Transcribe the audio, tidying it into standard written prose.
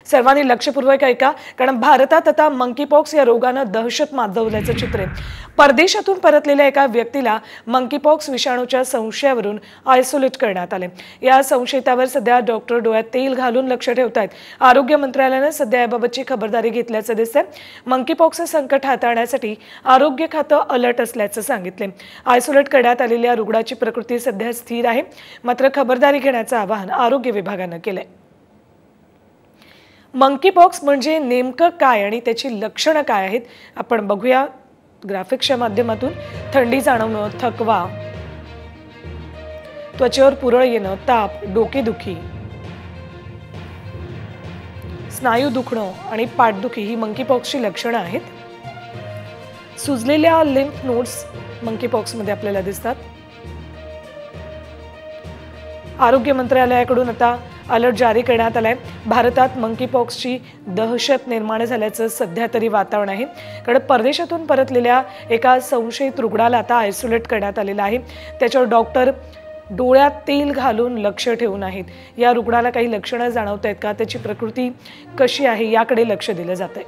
सर्वांनी लक्षपूर्वक ऐका, कारण भारतात आता मंकीपॉक्स या रोगानं दहशत माजवल्याचं चित्र आहे। परदेशातून परतलेल्या एका व्यक्तीला मंकीपॉक्स विषाणूच्या संशयावरून आयसोलेट करण्यात आले। या संशयितावर सध्या डॉक्टर डोळ्यात तेल घालून लक्ष ठेवतायत। आरोग्य मंत्रालयाने सध्या याबाबतची खबरदारी घेतल्याचं दिसतंय। मंकीपॉक्सचे संकट हाताळण्यासाठी आरोग्य खातं अलर्ट असल्याचं सांगितले। आयसोलेट करण्यात आलेल्या रुग्णाची प्रकृती सध्या स्थिर आहे, मात्र खबरदारी घेण्याचं आवाहन आरोग्य विभागानं केलंय। मंकीपॉक्स म्हणजे नेमकं काय आणि त्याची लक्षणं काय आहेत आपण बघूया ग्राफिक्सच्या माध्यमातून। थंडी जाणवणं, थकवा, त्वचेवर पुरळ येणं, ताप, डोकेदुखी, स्नायू दुखणं आणि पाठदुखी ही मंकीपॉक्सची लक्षणं आहेत। सुजलेल्या लिम्फ नोड्स मंकीपॉक्समध्ये आपल्याला दिसतात। आरोग्य मंत्रालयाकडून आता अलर्ट जारी करण्यात आलाय। भारतात मंकीपॉक्सची दहशत निर्माण झाल्याचं सध्या तरी वातावरण आहे, कारण परदेशातून परतलेल्या एका संशयित रुग्णाला आता आयसोलेट करण्यात आलेलं आहे। त्याच्यावर डॉक्टर डोळ्यात तेल घालून लक्ष ठेवून आहेत। या रुग्णाला काही लक्षणं जाणवत आहेत का, त्याची प्रकृती कशी आहे याकडे लक्ष दिलं जातंय।